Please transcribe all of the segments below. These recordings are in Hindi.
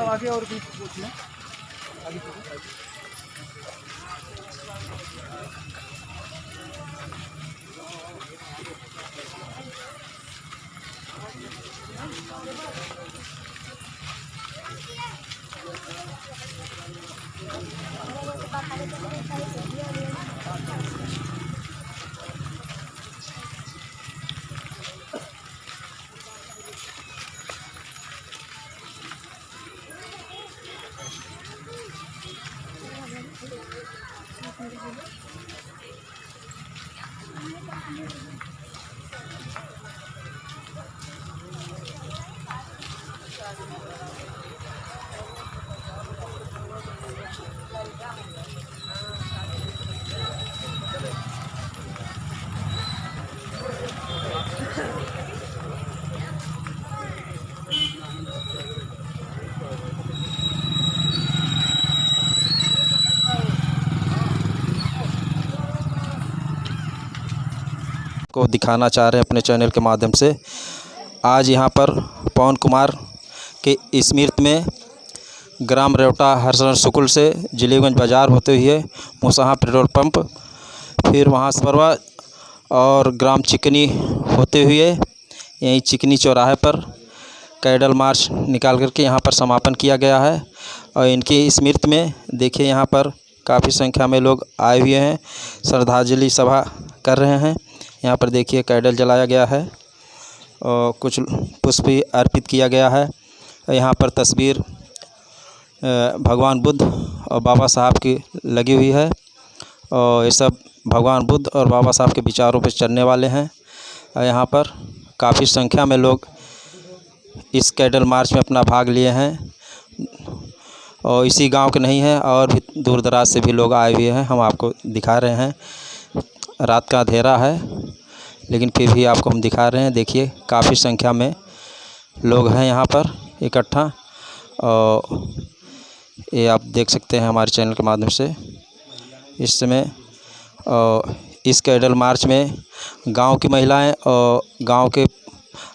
आगे और भी पूछना आगे। को दिखाना चाह रहे हैं अपने चैनल के माध्यम से। आज यहाँ पर पवन कुमार के स्मृति में ग्राम रेवटा हरसर सुकुल से जिलेगंज बाज़ार होते हुए मुसहा पेट्रोल पंप, फिर वहाँ से परवा और ग्राम चिकनी होते हुए यहीं चिकनी चौराहे पर कैडल मार्च निकाल करके यहाँ पर समापन किया गया है। और इनकी स्मृति में देखिए यहाँ पर काफ़ी संख्या में लोग आए हुए हैं, श्रद्धांजलि सभा कर रहे हैं। यहाँ पर देखिए कैडल जलाया गया है और कुछ पुष्प भी अर्पित किया गया है। यहाँ पर तस्वीर भगवान बुद्ध और बाबा साहब की लगी हुई है और ये सब भगवान बुद्ध और बाबा साहब के विचारों पर चलने वाले हैं। यहाँ पर काफ़ी संख्या में लोग इस कैडल मार्च में अपना भाग लिए हैं और इसी गांव के नहीं हैं और भी दूर दराज से भी लोग आए हुए हैं। हम आपको दिखा रहे हैं, रात का अंधेरा है लेकिन फिर भी आपको हम दिखा रहे हैं। देखिए काफ़ी संख्या में लोग हैं यहाँ पर इकट्ठा और ये आप देख सकते हैं हमारे चैनल के माध्यम से इस समय। और इस कैडल मार्च में गांव की महिलाएं और गांव के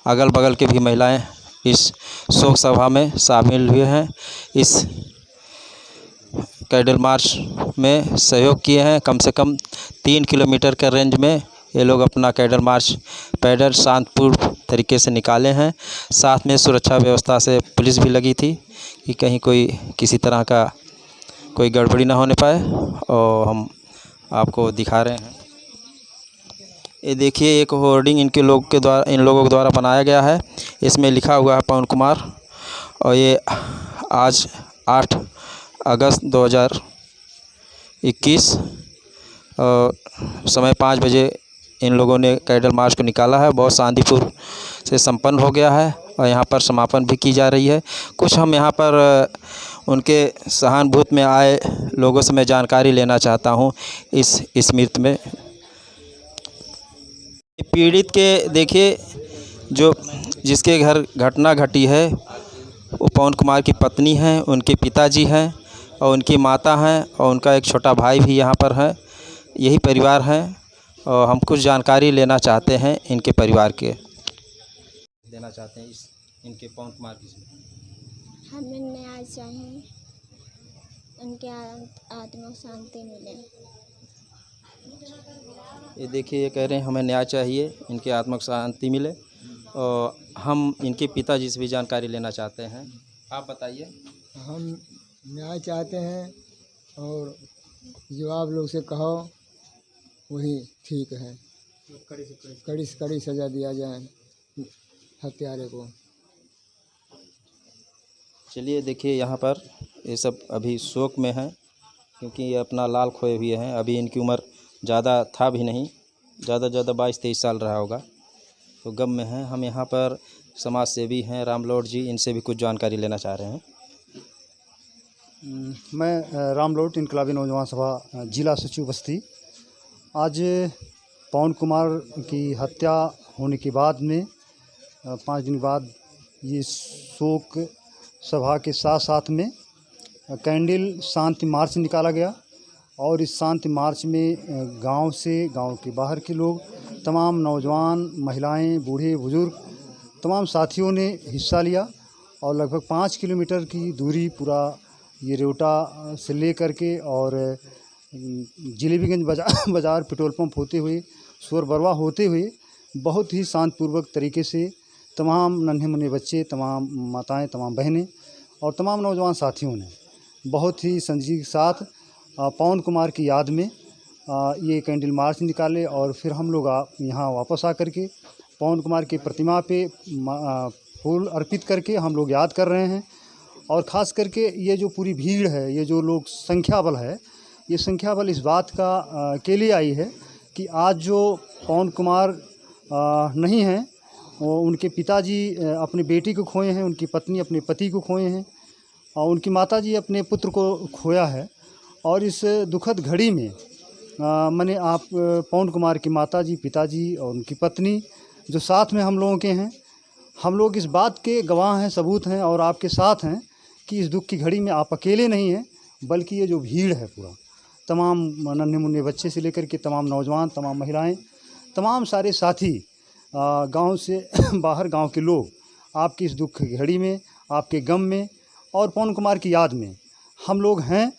अगल बगल के भी महिलाएं इस शोक सभा में शामिल हुए हैं। इस कैडल मार्च में सहयोग किए हैं। कम से कम 3 किलोमीटर के रेंज में ये लोग अपना कैडल मार्च पैदल शांतिपूर्ण तरीके से निकाले हैं। साथ में सुरक्षा व्यवस्था से पुलिस भी लगी थी कि कहीं कोई किसी तरह का कोई गड़बड़ी ना होने पाए। और हम आपको दिखा रहे हैं, ये देखिए एक होर्डिंग इन लोगों के द्वारा बनाया गया है। इसमें लिखा हुआ है पवन कुमार और ये आज 8 अगस्त 2021 समय 5 बजे इन लोगों ने कैडल मार्च को निकाला है। बहुत शांतिपूर्ण से संपन्न हो गया है और यहाँ पर समापन भी की जा रही है। कुछ हम यहाँ पर उनके सहानुभूति में आए लोगों से मैं जानकारी लेना चाहता हूँ इस स्मृति में। पीड़ित के देखिए जो जिसके घर घटना घटी है वो पवन कुमार की पत्नी हैं, उनके पिताजी हैं और उनकी माता हैं और उनका एक छोटा भाई भी यहाँ पर है। यही परिवार हैं और हम कुछ जानकारी लेना चाहते हैं इनके परिवार के देना चाहते हैं इनके पवन कुमार की। हमें न्याय चाहिए, उनके आत्मा को शांति मिले। ये देखिए ये कह रहे हैं हमें न्याय चाहिए, इनके आत्मा को शांति मिले। और हम इनके पिताजी से भी जानकारी लेना चाहते हैं। आप बताइए। हम न्याय चाहते हैं और जो आप लोग से कहो वही ठीक है। कड़ी से कड़ी सज़ा दिया जाए हत्यारे को। चलिए देखिए यहाँ पर ये सब अभी शोक में हैं क्योंकि ये अपना लाल खोए हुए हैं। अभी इनकी उम्र ज़्यादा था भी नहीं, ज़्यादा 22-23 साल रहा होगा, तो गम में हैं। हम यहाँ पर समाज सेवी हैं रामलौट जी, इनसे भी कुछ जानकारी लेना चाह रहे हैं। मैं रामलोट इनकलाबी नौजवान सभा जिला सचिव बस्ती। आज पवन कुमार की हत्या होने के बाद में 5 दिन बाद ये शोक सभा के साथ साथ में कैंडल शांति मार्च निकाला गया और इस शांति मार्च में गांव के बाहर के लोग, तमाम नौजवान, महिलाएं, बूढ़े बुजुर्ग, तमाम साथियों ने हिस्सा लिया और लगभग 5 किलोमीटर की दूरी पूरा ये रेवटा से ले करके और जिलेबीगंज बाज़ार पेट्रोल पंप होते हुए सुअर बरवा होते हुए बहुत ही शांतिपूर्वक तरीके से तमाम नन्हे मुन्ने बच्चे, तमाम माताएं, तमाम बहनें और तमाम नौजवान साथियों ने बहुत ही संजीदगी के साथ पवन कुमार की याद में ये कैंडल मार्च निकाले और फिर हम लोग यहाँ वापस आकर के पवन कुमार की प्रतिमा पे फूल अर्पित करके हम लोग याद कर रहे हैं। और ख़ास करके ये जो पूरी भीड़ है, ये जो लोग संख्या बल है, ये संख्या बल इस बात का के लिए आई है कि आज जो पवन कुमार नहीं हैं, वो उनके पिताजी अपनी बेटी को खोए हैं, उनकी पत्नी अपने पति को खोए हैं और उनकी माताजी अपने पुत्र को खोया है। और इस दुखद घड़ी में मैंने आप पवन कुमार की माताजी, पिताजी और उनकी पत्नी जो साथ में हम लोगों के हैं, हम लोग इस बात के गवाह हैं, सबूत हैं और आपके साथ हैं कि इस दुख की घड़ी में आप अकेले नहीं हैं, बल्कि ये जो भीड़ है पूरा तमाम नन्हे मुन्ने बच्चे से लेकर के तमाम नौजवान, तमाम महिलाएं, तमाम सारे साथी, गांव से बाहर गांव के लोग आपकी इस दुख की घड़ी में, आपके गम में और पवन कुमार की याद में हम लोग हैं।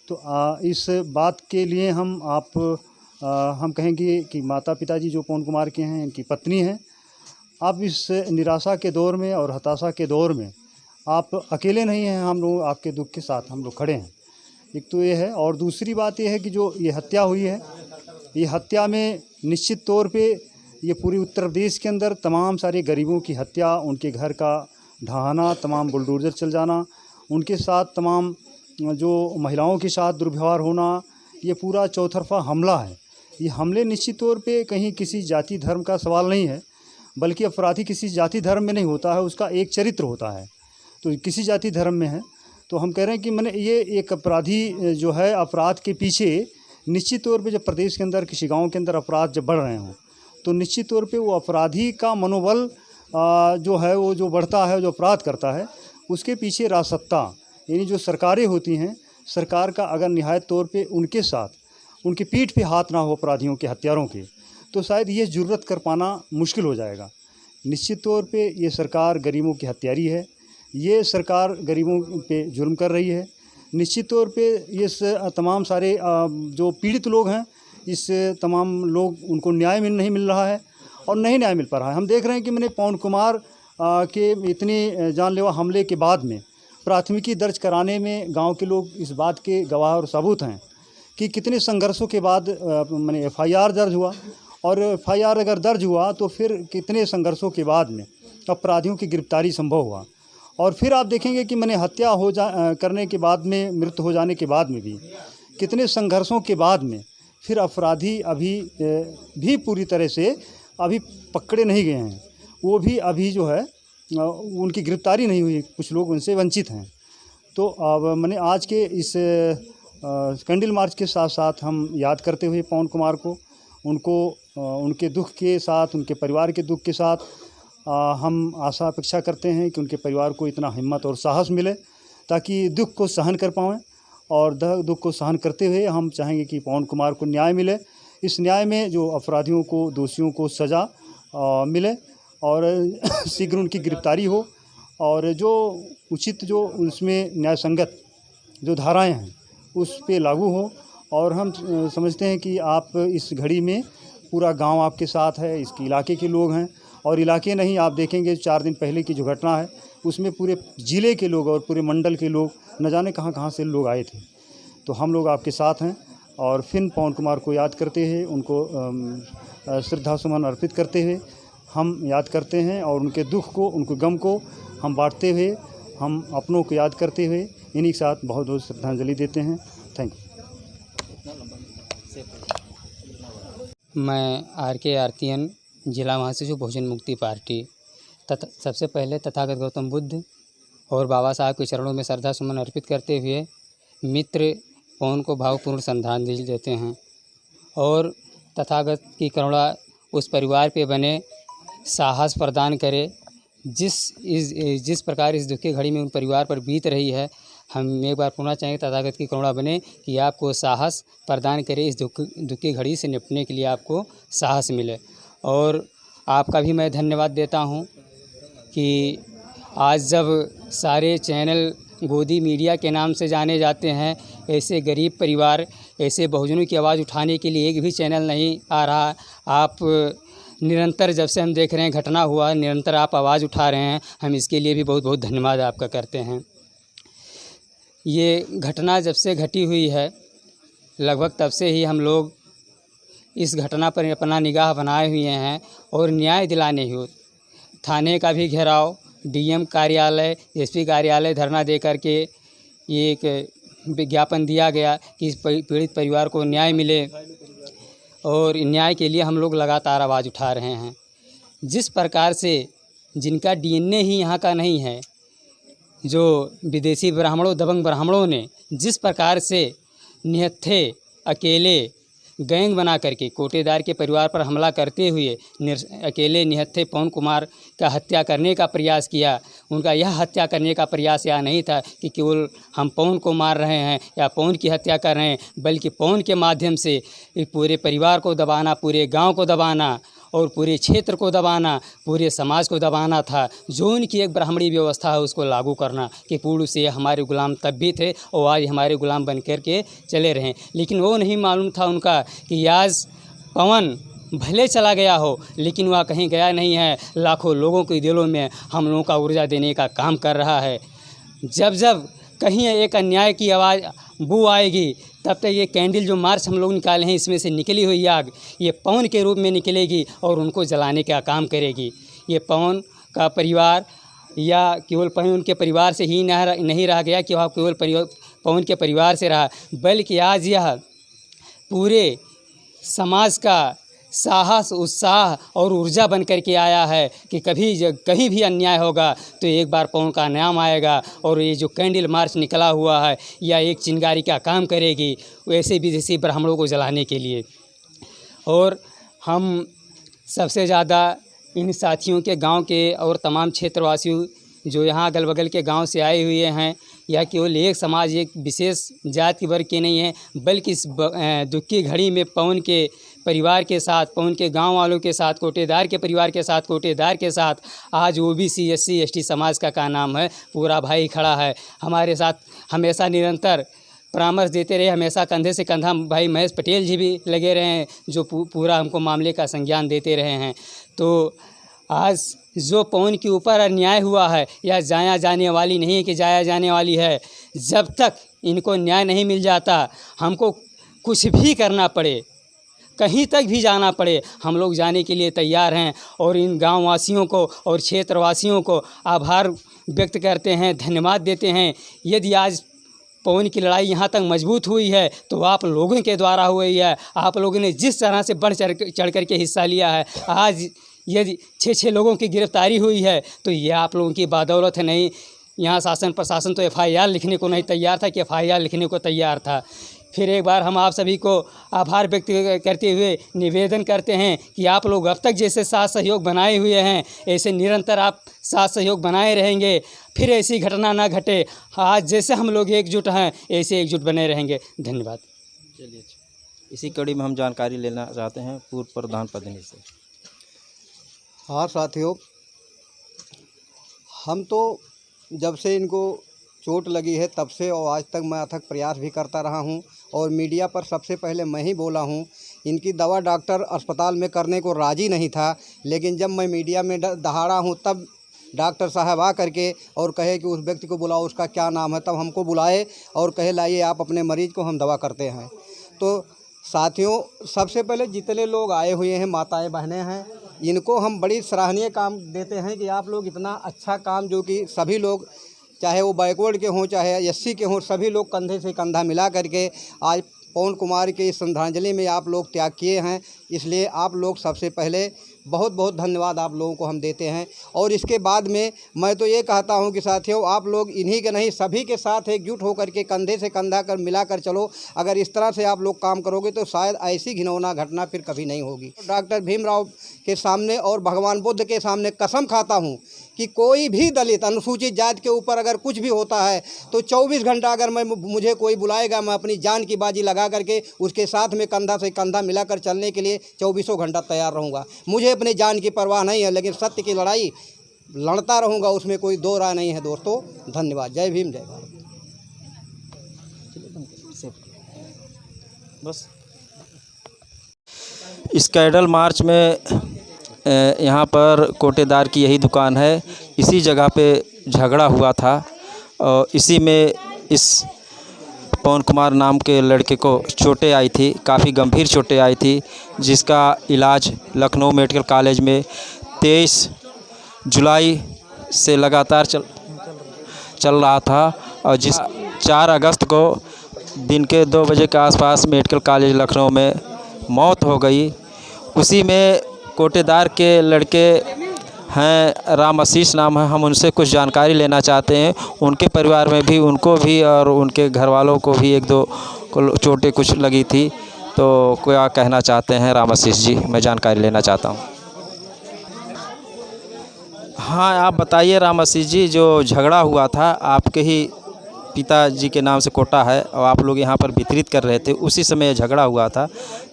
तो इस बात के लिए हम कहेंगे कि माता पिताजी जो पवन कुमार के हैं, इनकी पत्नी हैं, आप इस निराशा के दौर में और हताशा के दौर में आप अकेले नहीं हैं, हम लोग आपके दुख के साथ हम लोग खड़े हैं। एक तो ये है और दूसरी बात ये है कि जो ये हत्या हुई है, ये हत्या में निश्चित तौर पे ये पूरे उत्तर प्रदेश के अंदर तमाम सारे गरीबों की हत्या, उनके घर का ढहाना, तमाम बुलडोज़र चल जाना, उनके साथ तमाम जो महिलाओं के साथ दुर्व्यवहार होना, ये पूरा चौतरफा हमला है। ये हमले निश्चित तौर पे कहीं किसी जाति धर्म का सवाल नहीं है, बल्कि अपराधी किसी जाति धर्म में नहीं होता है, उसका एक चरित्र होता है। तो किसी जाति धर्म में है तो हम कह रहे हैं कि मैंने ये एक अपराधी जो है, अपराध के पीछे निश्चित तौर पे जब प्रदेश के अंदर किसी गांव के अंदर अपराध जब बढ़ रहे हों तो निश्चित तौर पे वो अपराधी का मनोबल जो है वो जो बढ़ता है, जो अपराध करता है, उसके पीछे राजसत्ता यानी जो सरकारें होती हैं, सरकार का अगर निहायत तौर पे उनके साथ उनकी पीठ पे हाथ ना हो अपराधियों के, हत्यारों के, तो शायद ये जुर्रत कर पाना मुश्किल हो जाएगा। निश्चित तौर पे ये सरकार गरीबों की हत्यारी है, ये सरकार गरीबों पे जुर्म कर रही है। निश्चित तौर पे इस तमाम सारे जो पीड़ित लोग हैं, इस तमाम लोग उनको न्याय नहीं मिल रहा है और नहीं न्याय मिल पा रहा है। हम देख रहे हैं कि मैंने पवन कुमार के इतने जानलेवा हमले के बाद में प्राथमिकी दर्ज कराने में गांव के लोग इस बात के गवाह और सबूत हैं कि कितने संघर्षों के बाद मैंने FIR दर्ज हुआ और FIR अगर दर्ज हुआ तो फिर कितने संघर्षों के बाद में अपराधियों की गिरफ्तारी संभव हुआ। और फिर आप देखेंगे कि मैंने हत्या करने के बाद में, मृत्यु हो जाने के बाद में भी कितने संघर्षों के बाद में फिर अपराधी अभी भी पूरी तरह से अभी पकड़े नहीं गए हैं, वो भी अभी जो है उनकी गिरफ्तारी नहीं हुई, कुछ लोग उनसे वंचित हैं। तो अब मैंने आज के इस कैंडल मार्च के साथ साथ हम याद करते हुए पवन कुमार को, उनको उनके दुख के साथ, उनके परिवार के दुख के साथ हम आशा अपेक्षा करते हैं कि उनके परिवार को इतना हिम्मत और साहस मिले ताकि दुख को सहन कर पाएँ। और दुख को सहन करते हुए हम चाहेंगे कि पवन कुमार को न्याय मिले। इस न्याय में जो अपराधियों को, दोषियों को सज़ा मिले और शीघ्र उनकी गिरफ्तारी हो और जो उचित, जो उसमें न्याय संगत जो धाराएं हैं उस पे लागू हो। और हम समझते हैं कि आप इस घड़ी में पूरा गांव आपके साथ है, इसके इलाके के लोग हैं और इलाके नहीं, आप देखेंगे 4 दिन पहले की जो घटना है उसमें पूरे ज़िले के लोग और पूरे मंडल के लोग, न जाने कहाँ कहाँ से लोग आए थे। तो हम लोग आपके साथ हैं और फिर पवन कुमार को याद करते हुए, उनको श्रद्धा सुमन अर्पित करते हुए हम याद करते हैं और उनके दुख को, उनके गम को हम बांटते हुए, हम अपनों को याद करते हुए इन्हीं के साथ बहुत बहुत श्रद्धांजलि देते हैं। Thank you. मैं RK आरतीयन, जिला महासचिव बहुजन मुक्ति पार्टी। सबसे पहले तथागत गौतम बुद्ध और बाबा साहब के चरणों में श्रद्धा सुमन अर्पित करते हुए मित्र पवन को भावपूर्ण श्रद्धांजलि देते हैं और तथागत की करुणा उस परिवार पे बने, साहस प्रदान करे। जिस प्रकार इस दुख की घड़ी में उन परिवार पर बीत रही है, हम एक बार पुनः चाहेंगे तथागत की करुणा बने कि आपको साहस प्रदान करे, इस दुख की घड़ी से निपटने के लिए आपको साहस मिले। और आपका भी मैं धन्यवाद देता हूं कि आज जब सारे चैनल गोदी मीडिया के नाम से जाने जाते हैं, ऐसे गरीब परिवार, ऐसे बहुजनों की आवाज़ उठाने के लिए एक भी चैनल नहीं आ रहा। आप निरंतर, जब से हम देख रहे हैं घटना हुआ, निरंतर आप आवाज़ उठा रहे हैं, हम इसके लिए भी बहुत बहुत धन्यवाद आपका करते हैं। ये घटना जब से घटी हुई है, लगभग तब से ही हम लोग इस घटना पर अपना निगाह बनाए हुए हैं और न्याय दिलाने हेतु थाने का भी घेराव, डीएम कार्यालय, एसपी कार्यालय धरना दे करके ये एक विज्ञापन दिया गया कि इस पीड़ित परिवार को न्याय मिले और न्याय के लिए हम लोग लगातार आवाज़ उठा रहे हैं। जिस प्रकार से जिनका डीएनए ही यहाँ का नहीं है, जो विदेशी ब्राह्मणों, दबंग ब्राह्मणों ने जिस प्रकार से निहत्थे अकेले गैंग बना करके कोटेदार के परिवार पर हमला करते हुए अकेले निहत्थे पवन कुमार का हत्या करने का प्रयास किया, उनका यह हत्या करने का प्रयास यह नहीं था कि केवल हम पवन को मार रहे हैं या पवन की हत्या कर रहे हैं, बल्कि पवन के माध्यम से पूरे परिवार को दबाना, पूरे गांव को दबाना और पूरे क्षेत्र को दबाना, पूरे समाज को दबाना था। जो उनकी एक ब्राह्मणी व्यवस्था है उसको लागू करना कि पूर्व से हमारे गुलाम तब भी थे और आज हमारे गुलाम बन कर के चले रहें। लेकिन वो नहीं मालूम था उनका कि आज पवन भले चला गया हो, लेकिन वह कहीं गया नहीं है, लाखों लोगों के दिलों में हम लोगों का ऊर्जा देने का काम कर रहा है। जब जब कहीं एक अन्याय की आवाज़ बू आएगी, तब तक ये कैंडल जो मार्च हम लोग निकाले हैं, इसमें से निकली हुई आग ये पवन के रूप में निकलेगी और उनको जलाने का काम करेगी। ये पवन का परिवार या केवल पवन के परिवार से ही नहीं रह गया कि वह केवल पवन के परिवार से रहा, बल्कि आज यह पूरे समाज का साहस, उत्साह और ऊर्जा बन कर के आया है कि कहीं भी अन्याय होगा तो एक बार पवन का नाम आएगा और ये जो कैंडल मार्च निकला हुआ है या एक चिंगारी का काम करेगी वैसे विदेशी ब्राह्मणों को जलाने के लिए। और हम सबसे ज़्यादा इन साथियों के गांव के और तमाम क्षेत्रवासियों जो यहाँ अगल बगल के गांव से आए हुए हैं, यह केवल एक समाज, एक विशेष जाति वर्ग के नहीं है, बल्कि इस दुख की घड़ी में पवन के परिवार के साथ, पवन के गांव वालों के साथ, कोटेदार के परिवार के साथ, कोटेदार के साथ आज ओबीसी एससी एसटी समाज का नाम है, पूरा भाई खड़ा है हमारे साथ, हमेशा निरंतर परामर्श देते रहे, हमेशा कंधे से कंधा भाई महेश पटेल जी भी लगे रहे हैं जो पूरा हमको मामले का संज्ञान देते रहे हैं। तो आज जो पवन के ऊपर अन्याय हुआ है यह जाया जाने वाली नहीं कि जाया जाने वाली है। जब तक इनको न्याय नहीं मिल जाता, हमको कुछ भी करना पड़े, कहीं तक भी जाना पड़े, हम लोग जाने के लिए तैयार हैं। और इन गाँव वासियों को और क्षेत्रवासियों को आभार व्यक्त करते हैं, धन्यवाद देते हैं। यदि आज पवन की लड़ाई यहाँ तक मजबूत हुई है तो आप लोगों के द्वारा हुई है। आप लोगों ने जिस तरह से बढ़ चढ़ कर के हिस्सा लिया है, आज यदि 6 लोगों की गिरफ्तारी हुई है तो ये आप लोगों की बदौलत है। नहीं, यहाँ शासन प्रशासन तो FIR लिखने को नहीं तैयार था कि FIR लिखने को तैयार था। फिर एक बार हम आप सभी को आभार व्यक्त करते हुए निवेदन करते हैं कि आप लोग अब तक जैसे साथ सहयोग बनाए हुए हैं, ऐसे निरंतर आप साथ सहयोग बनाए रहेंगे, फिर ऐसी घटना ना घटे। आज जैसे हम लोग एकजुट हैं ऐसे एकजुट बने रहेंगे। धन्यवाद। चलिए, इसी कड़ी में हम जानकारी लेना चाहते हैं पूर्व प्रधान पत्नी से। हाँ साथियों, हम तो जब से इनको चोट लगी है तब से और आज तक मैं अथक प्रयास भी करता रहा हूं और मीडिया पर सबसे पहले मैं ही बोला हूं। इनकी दवा डॉक्टर अस्पताल में करने को राज़ी नहीं था, लेकिन जब मैं मीडिया में दहाड़ा हूं तब डॉक्टर साहब आ करके और कहे कि उस व्यक्ति को बुलाओ, उसका क्या नाम है, तब हमको बुलाए और कहे लाइए आप अपने मरीज़ को, हम दवा करते हैं। तो साथियों, सबसे पहले जितने लोग आए हुए हैं, माताएं बहनें हैं, इनको हम बड़ी सराहनीय काम देते हैं कि आप लोग इतना अच्छा काम, जो कि सभी लोग चाहे वो बैकवर्ड के हों चाहे एससी के हों, सभी लोग कंधे से कंधा मिला करके आज पवन कुमार के श्रद्धांजलि में आप लोग त्याग किए हैं। इसलिए आप लोग सबसे पहले बहुत बहुत धन्यवाद आप लोगों को हम देते हैं। और इसके बाद में मैं तो ये कहता हूँ कि साथियों, आप लोग इन्हीं के नहीं सभी के साथ एकजुट होकर के कंधे से कंधा कर मिलाकर चलो। अगर इस तरह से आप लोग काम करोगे तो शायद ऐसी घिनौना घटना फिर कभी नहीं होगी। डॉक्टर भीमराव के सामने और भगवान बुद्ध के सामने कसम खाता हूँ कि कोई भी दलित अनुसूचित जाति के ऊपर अगर कुछ भी होता है तो 24 घंटा अगर मुझे कोई बुलाएगा, मैं अपनी जान की बाजी लगा करके उसके साथ में कंधा से कंधा मिलाकर चलने के लिए 24 घंटा तैयार रहूँगा। मुझे अपनी जान की परवाह नहीं है, लेकिन सत्य की लड़ाई लड़ता रहूँगा, उसमें कोई दो राय नहीं है दोस्तों। धन्यवाद। जय भीम, जय भारत। बस इस कैडल मार्च में यहाँ पर कोटेदार की यही दुकान है। इसी जगह पे झगड़ा हुआ था और इसी में इस पवन कुमार नाम के लड़के को चोटें आई थी, काफ़ी गंभीर चोटें आई थी, जिसका इलाज लखनऊ मेडिकल कॉलेज में 23 जुलाई से लगातार चल रहा था। और जिस 4 अगस्त को दिन के 2 बजे के आसपास मेडिकल कॉलेज लखनऊ में मौत हो गई। उसी में कोटेदार के लड़के हैं, राम आशीष नाम है, हम उनसे कुछ जानकारी लेना चाहते हैं। उनके परिवार में भी, उनको भी और उनके घर वालों को भी 1-2 को चोटें कुछ लगी थी। तो क्या कहना चाहते हैं राम आशीष जी, मैं जानकारी लेना चाहता हूँ। हाँ, आप बताइए राम आशीष जी, जो झगड़ा हुआ था आपके ही पिताजी के नाम से कोटा है और आप लोग यहाँ पर वितरित कर रहे थे, उसी समय झगड़ा हुआ था।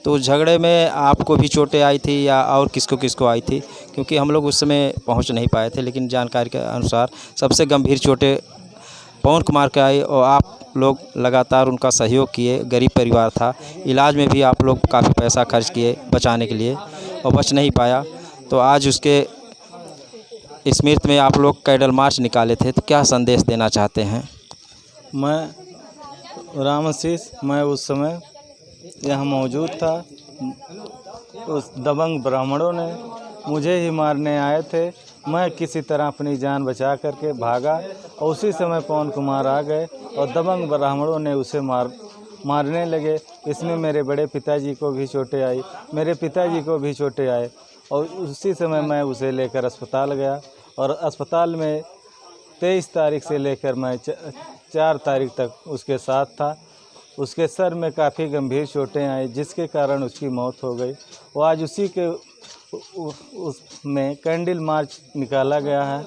तो झगड़े में आपको भी चोटें आई थी या और किसको किसको आई थी? क्योंकि हम लोग उस समय पहुँच नहीं पाए थे, लेकिन जानकारी के अनुसार सबसे गंभीर चोटें पवन कुमार के आई और आप लोग लगातार उनका सहयोग किए। गरीब परिवार था, इलाज में भी आप लोग काफ़ी पैसा खर्च किए बचाने के लिए और बच नहीं पाया। तो आज उसके स्मृति में आप लोग कैडल मार्च निकाले थे, तो क्या संदेश देना चाहते हैं? मैं राम आशीष, मैं उस समय यहाँ मौजूद था। उस दबंग ब्राह्मणों ने मुझे ही मारने आए थे। मैं किसी तरह अपनी जान बचा करके भागा और उसी समय पवन कुमार आ गए और दबंग ब्राह्मणों ने उसे मारने लगे। इसमें मेरे बड़े पिताजी को भी चोटें आई, मेरे पिताजी को भी चोटें आए और उसी समय मैं उसे लेकर अस्पताल गया और अस्पताल में 23 तारीख से लेकर मैं 4 तारीख तक उसके साथ था। उसके सर में काफ़ी गंभीर चोटें आई, जिसके कारण उसकी मौत हो गई। और आज उसी के उसमें कैंडल मार्च निकाला गया है।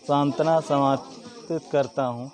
सांत्वना समाप्त करता हूँ।